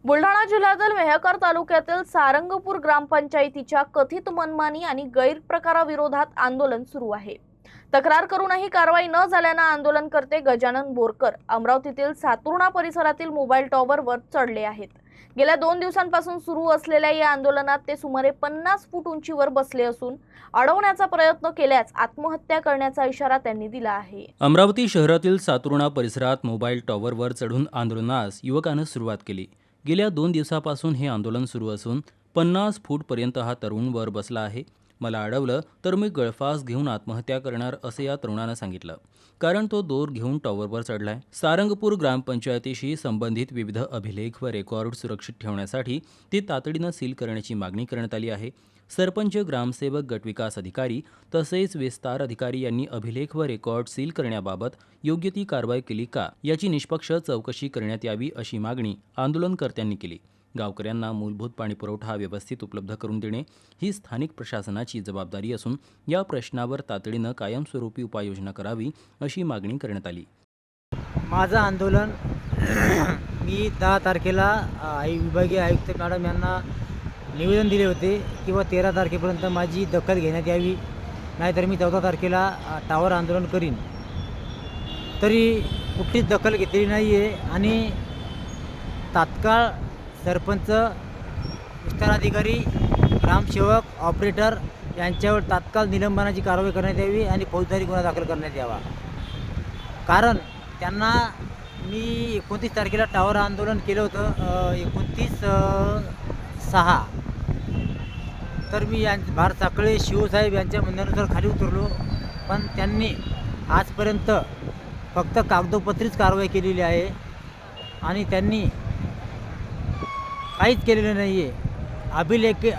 बुलढाणा जिल्ह्यातील मेहकर तालुक्यातील सारंगपूर ग्रामपंचायतीच्या कथित मनमानी आणि गैरप्रकाराविरोधात आंदोलन सुरू आहे। तक्रार करूनही कारवाई न झाल्याने आंदोलनकर्ते गजानन बोरकर अमरावतीतील सातुर्णा परिसरातील मोबाईल टॉवरवर चढले आहेत। गेल्या 2 दिवसांपासून सुरू असलेल्या या आंदोलनात ते सुमारे 50 फूट उंचीवर बसले असून अडवण्याचा प्रयत्न केल्यास आत्महत्या करण्याचा इशारा त्यांनी दिला आहे। अमरावती शहरातील सातुर्णा परिसरात मोबाईल टॉवरवर चढून आंदोलनास युवकांनी सुरुवात केली। गेल्या 2 दिवसापासून हे आंदोलन सुरू असून 50 फूटपर्यंत हा तरुण वर बसला आहे। मला अडवलं तर मी गळफास घेऊन आत्महत्या करणार असे या तरुणानं सांगितलं, कारण तो दोर घेऊन टॉवरवर चढलाय। सारंगपूर ग्रामपंचायतीशी संबंधित विविध अभिलेख व रेकॉर्ड सुरक्षित ठेवण्यासाठी ती तातडीनं सील करण्याची मागणी करण्यात आली आहे। सरपंच, ग्रामसेवक, गटविकास अधिकारी तसेच विस्तार अधिकारी यांनी अभिलेख व रेकॉर्ड सील करण्याबाबत योग्य ती कारवाई केली का याची निष्पक्ष चौकशी करण्यात यावी अशी मागणी आंदोलनकर्त्यांनी केली। गावकऱ्यांना मूलभूत पाणीपुरवठा व्यवस्थित उपलब्ध करून देणे ही स्थानिक प्रशासनाची जबाबदारी असून या प्रश्नावर तातडीनं कायमस्वरूपी उपाययोजना करावी अशी मागणी करण्यात आली। माझं आंदोलन मी 10 तारखेला विभागीय आयुक्त मॅडम यांना निवेदन दिले होते किंवा 13 तारखेपर्यंत माझी दखल घेण्यात यावी, नाहीतर मी 14 तारखेला टावर आंदोलन करीन। तरी कुठलीच दखल घेतलेली नाही आहे आणि तात्काळ सरपंच, विस्ताराधिकारी, ग्रामसेवक, ऑपरेटर यांच्यावर तात्काळ निलंबनाची कारवाई करण्यात यावी आणि फौजदारी गुन्हा दाखल करण्यात यावा। कारण त्यांना मी 29 तारखेला टावर आंदोलन केलं होतं, 29/6। तर मी भारत साखळे, शिवसाहेब यांच्या म्हणण्यानुसार खाली उतरलो, पण त्यांनी आजपर्यंत फक्त कागदोपत्रीच कारवाई केलेली आहे आणि त्यांनी काहीच केलेलं नाही आहे।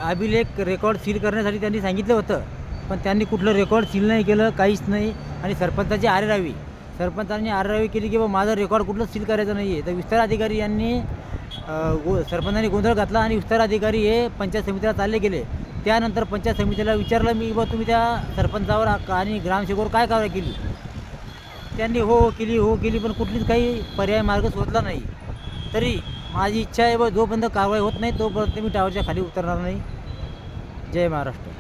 अभिलेख रेकॉर्ड सील करण्यासाठी त्यांनी सांगितलं होतं, पण त्यांनी कुठलं रेकॉर्ड सील नाही केलं, काहीच नाही। आणि सरपंचांनी आरेरावी केली की माझं रेकॉर्ड कुठलं सील करायचं नाही आहे। तर विस्तार अधिकारी यांनी सरपंचांनी गोंधळ घातला आणि विस्तार अधिकारी हे पंचायत समितीला चालले गेले। त्यानंतर पंचायत समितीला विचारलं मी, तुम्ही त्या सरपंचावर आणि ग्रामसेवकावर काय कारवाई केली? त्यांनी हो केली, पण कुठलीच काही पर्याय मार्ग शोधला नाही। तरी माझी इच्छा आहे जोपर्यंत कारवाई होत नाही तोपर्यंत मी टावरच्या खाली उतरणार नाही। जय महाराष्ट्र।